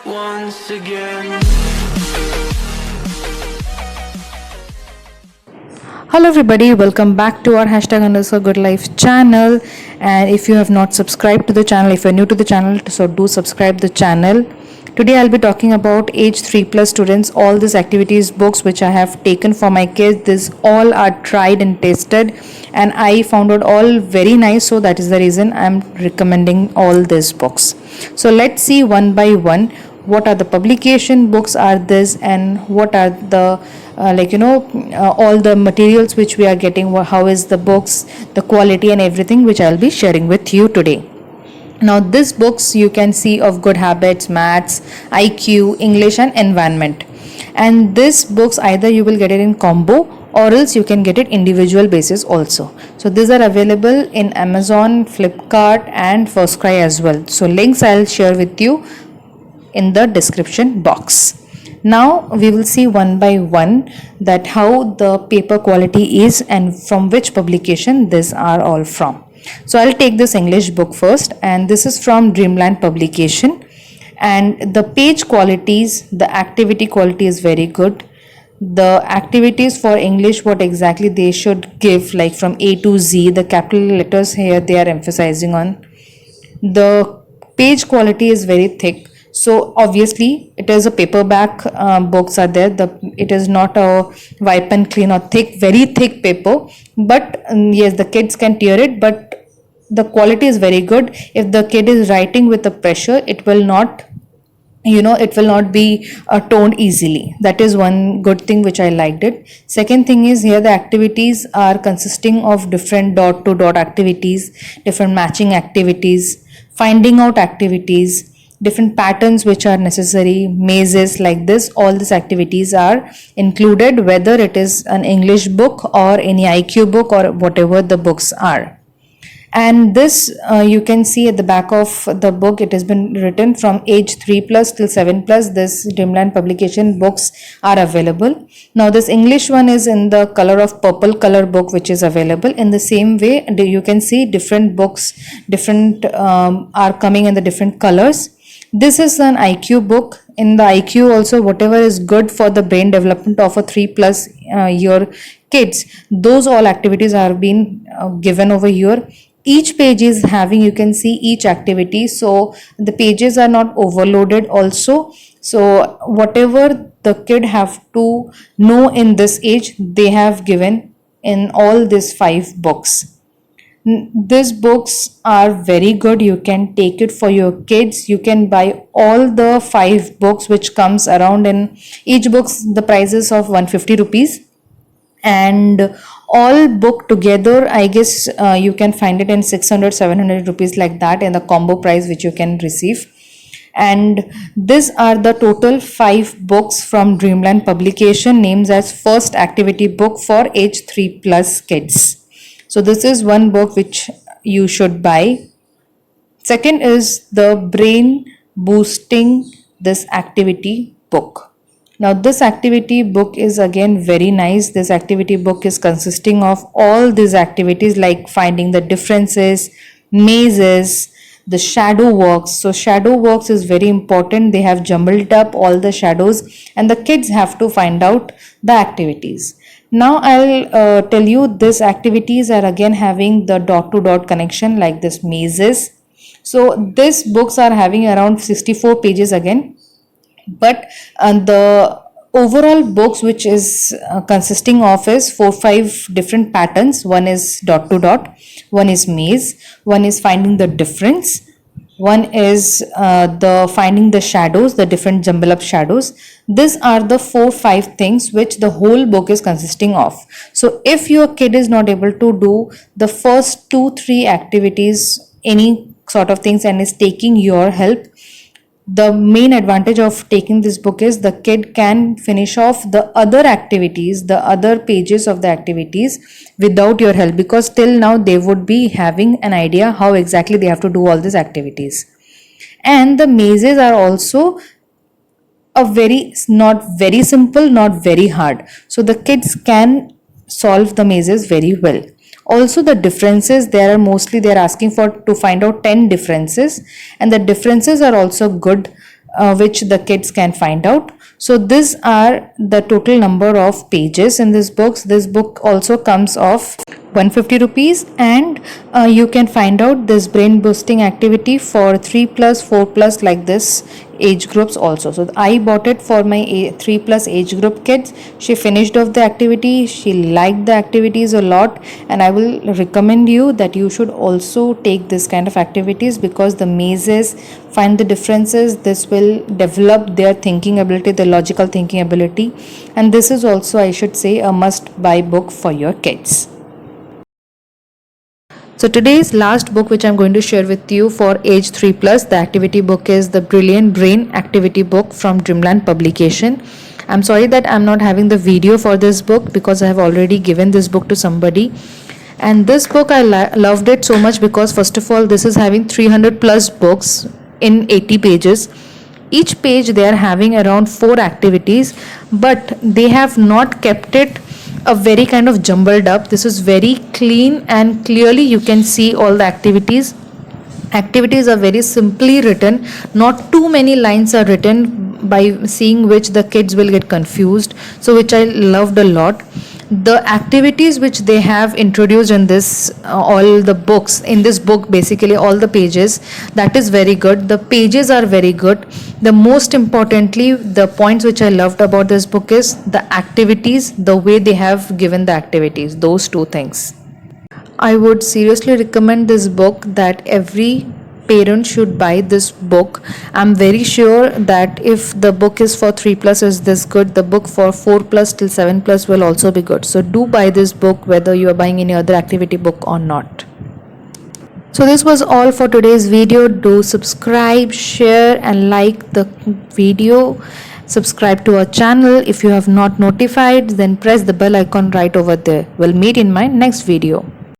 once again. Hello everybody, welcome back to our #_GoodLife channel. And if you have not subscribed to the channel, if you're new to the channel, so do subscribe the channel. Today I'll be talking about age 3+ students, all these activities books which I have taken for my kids. These all are tried and tested and I found out all very nice, so that is the reason I'm recommending all these books. So let's see one by one what are the publication books are this, and what are the all the materials which we are getting, how is the books, the quality and everything, which I'll be sharing with you today. Now these books you can see of good habits, maths, IQ, English and environment. And these books either you will get it in combo or else you can get it individual basis also. So these are available in Amazon, Flipkart and FirstCry as well. So links I'll share with you in the description box. Now we will see one by one that how the paper quality is and from which publication these are all from. So I'll take this English book first, and this is from Dreamland publication, and the page qualities, the activity quality is very good. The activities for English, what exactly they should give, like from A to Z, the capital letters here they are emphasizing on. The page quality is very thick, so obviously it is a paperback books are there. It is not a wipe and clean or thick, very thick paper, but yes, the kids can tear it, but the quality is very good. If the kid is writing with the pressure, it will not be toned easily. That is one good thing which I liked it. Second thing is, here the activities are consisting of different dot to dot activities, different matching activities, finding out activities, different patterns which are necessary, mazes like this. All these activities are included, whether it is an English book or any IQ book or whatever the books are. And this you can see at the back of the book, it has been written from age 3+ till 7+. This Dreamland publication books are available. Now this English one is in the color of purple color book, which is available. In the same way, you can see different books, different are coming in the different colors. This is an IQ book. In the IQ also, whatever is good for the brain development of a 3+ year kids, those all activities are being given over here. Each page is having, you can see each activity, so the pages are not overloaded also. So whatever the kid have to know in this age, they have given in all these 5 books. These books are very good. You can take it for your kids. You can buy all the 5 books which comes around, in each books the prices of 150 rupees, and all book together I guess you can find it in 600-700 rupees, like that, in the combo price which you can receive. And these are the total 5 books from Dreamland publication, names as first activity book for age 3+ kids. So this is one book which you should buy. Second is the brain boosting this activity book. Now this activity book is again very nice. This activity book is consisting of all these activities like finding the differences, mazes, the shadow works. So shadow works is very important. They have jumbled up all the shadows and the kids have to find out the activities. Now I'll tell you, these activities are again having the dot to dot connection, like this mazes. So these books are having around 64 pages again, but the overall books which is consisting of is 4-5 different patterns. One is dot to dot, one is maze, one is finding the difference, one is the finding the shadows, the different jumble up shadows. These are the 4-5 things which the whole book is consisting of. So if your kid is not able to do the first 2-3 activities, any sort of things, and is taking your help, the main advantage of taking this book is the kid can finish off the other activities, the other pages of the activities without your help, because till now they would be having an idea how exactly they have to do all these activities. And the mazes are also not very simple, not very hard, so the kids can solve the mazes very well. Also the differences, there are mostly they're asking for to find out 10 differences, and the differences are also good which the kids can find out. So these are the total number of pages in this book. This book also comes off 150 rupees, and you can find out this brain boosting activity for 3 plus 4 plus like this age groups also. So I bought it for my 3 plus age group kids. She finished off the activity, she liked the activities a lot, and I will recommend you that you should also take this kind of activities, because the mazes, find the differences, this will develop their thinking ability, the logical thinking ability, and this is also, I should say, a must buy book for your kids. So today's last book which I'm going to share with you for age 3 plus, the activity book is the Brilliant Brain activity book from Dreamland Publication. I'm sorry that I'm not having the video for this book, because I have already given this book to somebody. And this book I loved it so much because, first of all, this is having 300 plus books in 80 pages. Each page they are having around 4 activities, but they have not kept it a very kind of jumbled up. This is very clean, and clearly you can see all the activities. Activities are very simply written, not too many lines are written, by seeing which the kids will get confused, so which I loved a lot. The activities which they have introduced in this all the books, in this book, basically all the pages, that is very good. The pages are very good. The most importantly, the points which I loved about this book is the activities, the way they have given the activities, those two things. I would seriously recommend this book, that every parent should buy this book. I'm very sure that if the book is for 3 plus is this good, the book for 4 plus till 7 plus will also be good. So do buy this book, whether you are buying any other activity book or not. So this was all for today's video. Do subscribe, share and like the video. Subscribe to our channel. If you have not notified, then press the bell icon right over there. We'll meet in my next video.